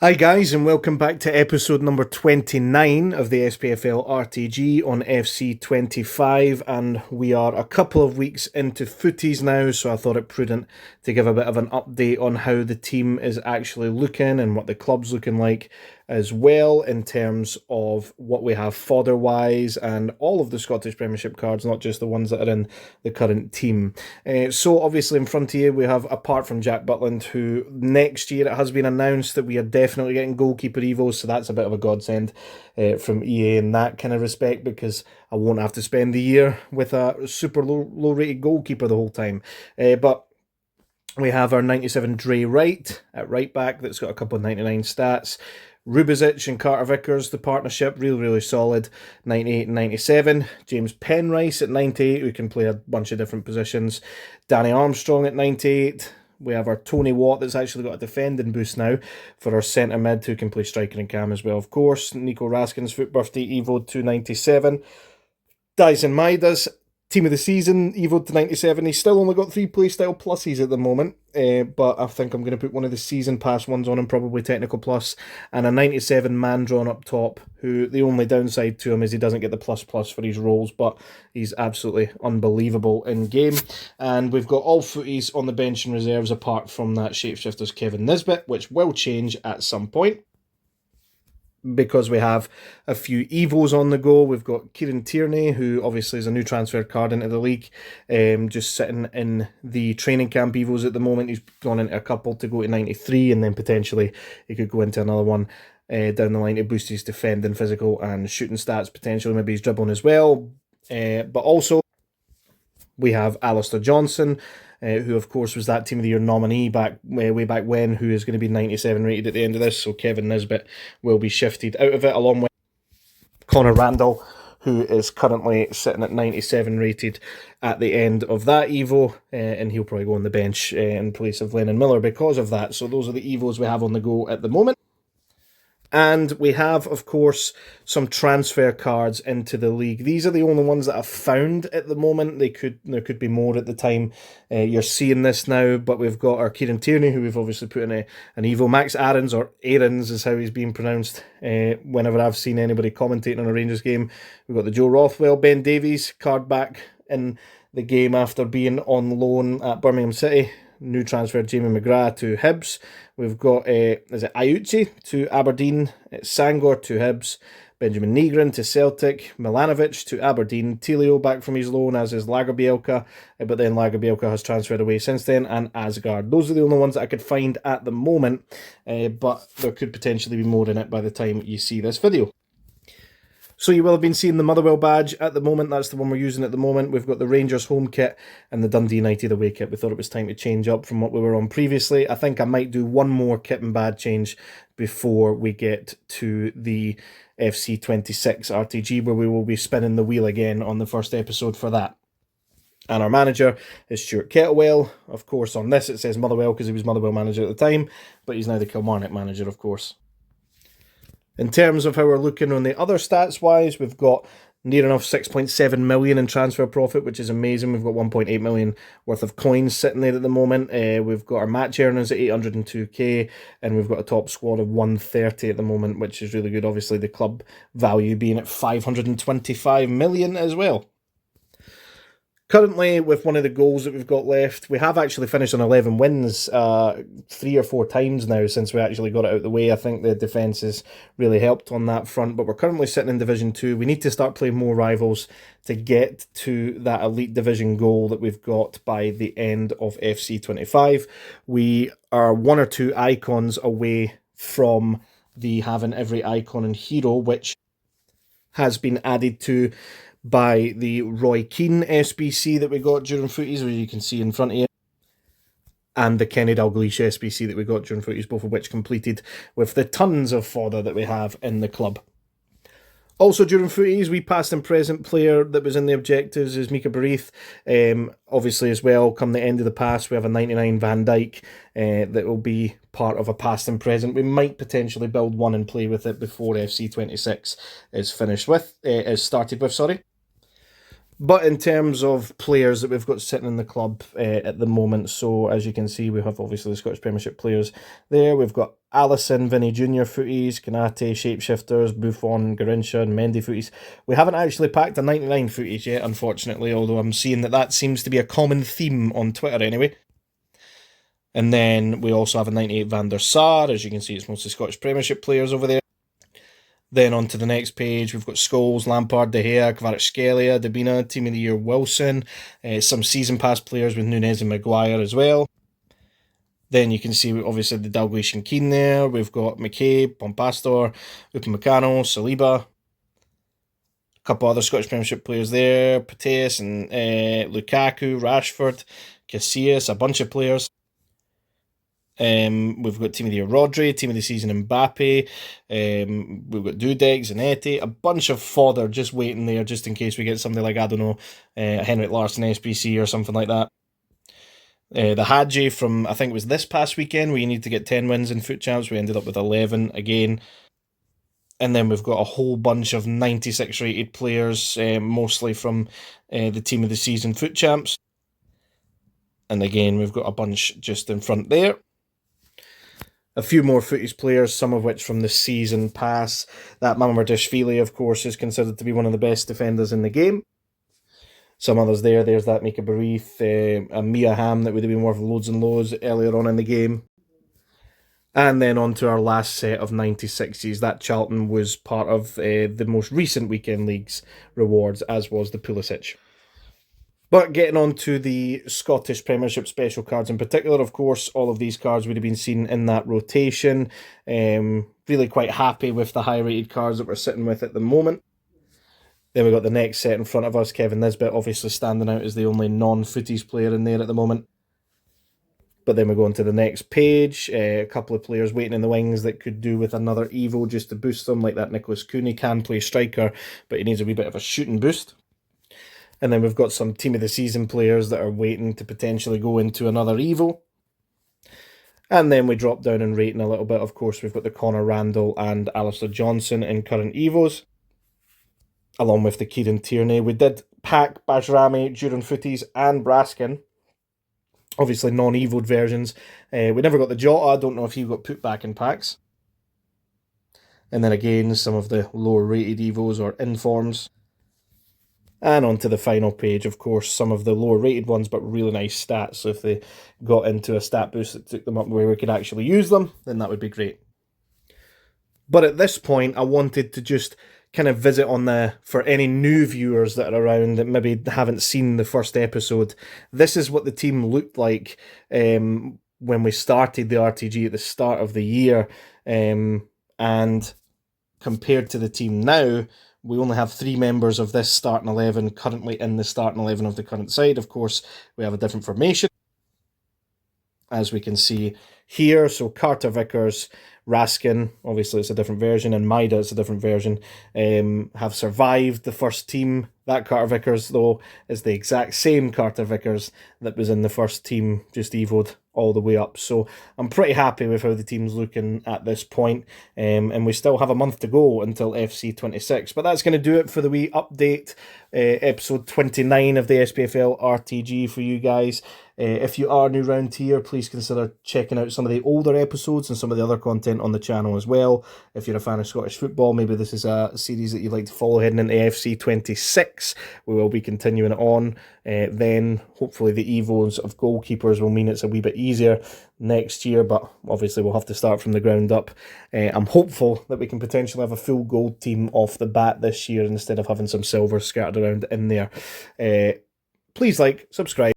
Hi guys, and welcome back to episode number 29 of the Spfl RTG on FC25, and we are a couple of weeks into Futties now, so I thought it prudent to give a bit of an update on how the team is actually looking and what the club's looking like as well, in terms of what we have fodder-wise and all of the Scottish Premiership cards, not just the ones that are in the current team. So obviously in front of you we have, apart from Jack Butland, who next year it has been announced that we are definitely getting goalkeeper evos, so that's a bit of a godsend from EA in that kind of respect, because I won't have to spend the year with a super low rated goalkeeper the whole time. But we have our 97 Dre Wright at right back that's got a couple of 99 stats. Rubizic and Carter Vickers, the partnership, really solid, 98 and 97. James Penrice at 98, who can play a bunch of different positions. Danny Armstrong at 98. We have our Tony Watt that's actually got a defending boost now for our centre mid, who can play striker and cam as well, of course. Nico Raskin's foot birthday evoed to 97. Dyson Midas, team of the season, evoed to 97. He's still only got 3 playstyle pluses at the moment, but I think I'm going to put one of the season pass ones on him, probably technical plus, and a 97 man drawn up top, who the only downside to him is he doesn't get the plus for his rolls, but he's absolutely unbelievable in game. And we've got all footies on the bench and reserves apart from that shapeshifter's Kevin Nisbet, which will change at some point, because we have a few evos on the go. We've got Kieran Tierney, who obviously is a new transfer card into the league, just sitting in the training camp evos at the moment. He's gone into a couple to go to 93, and then potentially he could go into another one down the line to boost his defending, physical and shooting stats, potentially maybe he's dribbling as well. But also we have Alistair Johnson, who of course was that Team of the Year nominee way back when, who is going to be 97 rated at the end of this, so Kevin Nisbet will be shifted out of it, along with Connor Randall, who is currently sitting at 97 rated at the end of that Evo, and he'll probably go on the bench in place of Lennon Miller because of that. So those are the Evos we have on the go at the moment. And we have, of course, some transfer cards into the league. These are the only ones that I've found at the moment. There could be more at the time you're seeing this now, but we've got our Kieran Tierney, who we've obviously put in an Evo. Max Aarons, or Aarons is how he's being pronounced whenever I've seen anybody commentating on a Rangers game. We've got the Joe Rothwell, Ben Davies, card back in the game after being on loan at Birmingham City. New transfer Jamie McGrath to Hibs. We've got is it Iuchi to Aberdeen, Sangor to Hibs, Benjamin Negrin to Celtic, Milanovic to Aberdeen, Tilio back from his loan, as is Lagerbielka, but then Lagerbielka has transferred away since then, and Asgard. Those are the only ones that I could find at the moment, but there could potentially be more in it by the time you see this video. So you will have been seeing the Motherwell badge at the moment. That's the one we're using at the moment. We've got the Rangers home kit and the Dundee United away kit. We thought it was time to change up from what we were on previously. I think I might do one more kit and badge change before we get to the FC26 RTG, where we will be spinning the wheel again on the first episode for that. And our manager is Stuart Kettlewell. Of course, on this it says Motherwell because he was Motherwell manager at the time, but he's now the Kilmarnock manager, of course. In terms of how we're looking on the other stats-wise, we've got near enough 6.7 million in transfer profit, which is amazing. We've got 1.8 million worth of coins sitting there at the moment. We've got our match earnings at 802k, and we've got a top squad of 130 at the moment, which is really good. Obviously, the club value being at 525 million as well. Currently, with one of the goals that we've got left, we have actually finished on 11 wins 3 or 4 times now since we actually got it out of the way. I think the defence has really helped on that front, but we're currently sitting in Division 2. We need to start playing more rivals to get to that Elite Division goal that we've got by the end of FC25. We are 1 or 2 icons away from the having every icon and hero, which has been added to by the Roy Keane SBC that we got during Futties, as you can see in front of you, and the Kenny Dalglish SBC that we got during Futties, both of which completed with the tons of fodder that we have in the club. Also during Futties, we past and present player that was in the objectives is Mika Barith. Obviously as well, come the end of the pass, we have a 99 Van Dijk that will be part of a past and present. We might potentially build one and play with it before FC26 is started with, sorry. But in terms of players that we've got sitting in the club at the moment, so as you can see, we have obviously the Scottish Premiership players there. We've got Alisson, Vinny Jr. Futties, Konate, Shapeshifters, Buffon, Garincha and Mendy Futties. We haven't actually packed a 99 Futties yet, unfortunately, although I'm seeing that seems to be a common theme on Twitter anyway. And then we also have a 98 Van der Sar. As you can see, it's mostly Scottish Premiership players over there. Then on to the next page, we've got Scholes, Lampard, De Gea, Kvaratskhelia, Dabina, Team of the Year Wilson, some season pass players with Nunez and Maguire as well. Then you can see, obviously, the Dalglish and Keane there. We've got McCabe, Pompastor, Upamecano, Saliba. A couple other Scottish Premiership players there. Pateas and Lukaku, Rashford, Casillas, a bunch of players. We've got Team of the Year Rodri, Team of the Season Mbappe, we've got Dudek, Zanetti, a bunch of fodder just waiting there just in case we get somebody like, I don't know, Henrik Larsson SBC or something like that. The Hadji from, I think it was this past weekend, where you need to get 10 wins in Foot Champs, we ended up with 11 again. And then we've got a whole bunch of 96 rated players, mostly from the Team of the Season Foot Champs. And again, we've got a bunch just in front there. A few more Futties players, some of which from the season pass. That Mamardashvili, of course, is considered to be one of the best defenders in the game. Some others there. There's that Mika Barith, a Mia Hamm that would have been worth loads and loads earlier on in the game. And then on to our last set of 96s. That Charlton was part of the most recent Weekend League's rewards, as was the Pulisic. But getting on to the Scottish Premiership special cards in particular, of course, all of these cards would have been seen in that rotation. Really quite happy with the high-rated cards that we're sitting with at the moment. Then we've got the next set in front of us. Kevin Nisbet obviously standing out as the only non-Futties player in there at the moment. But then we go on to the next page. A couple of players waiting in the wings that could do with another Evo just to boost them, like that Nicholas Cooney can play striker, but he needs a wee bit of a shooting boost. And then we've got some Team of the Season players that are waiting to potentially go into another Evo. And then we drop down in rating a little bit. Of course, we've got the Connor Randall and Alistair Johnson in current Evos, along with the Kieran Tierney. We did pack Bajrami, Duran Futties and Braskin. Obviously non-Evoed versions. We never got the Jota. I don't know if he got put back in packs. And then again, some of the lower rated Evos or informs. And onto the final page, of course, some of the lower rated ones, but really nice stats. So if they got into a stat boost that took them up where we could actually use them, then that would be great. But at this point, I wanted to just kind of visit on for any new viewers that are around that maybe haven't seen the first episode. This is what the team looked like when we started the RTG at the start of the year. And compared to the team now, we only have 3 members of this starting 11 currently in the starting 11 of the current side. Of course, we have a different formation, as we can see here. So Carter Vickers, Raskin, obviously it's a different version, and Maida, it's a different version, have survived the first team. That Carter Vickers, though, is the exact same Carter Vickers that was in the first team, just evoed all the way up. So I'm pretty happy with how the team's looking at this point. And we still have a month to go until FC26. But that's going to do it for the wee update, episode 29 of the SPFL RTG for you guys. If you are new round here, please consider checking out some of the older episodes and some of the other content on the channel as well. If you're a fan of Scottish football, maybe this is a series that you'd like to follow heading into FC26. We will be continuing it on. Then hopefully the Evos of goalkeepers will mean it's a wee bit easier next year, but obviously we'll have to start from the ground up. I'm hopeful that we can potentially have a full gold team off the bat this year instead of having some silver scattered around in there. Please like, subscribe.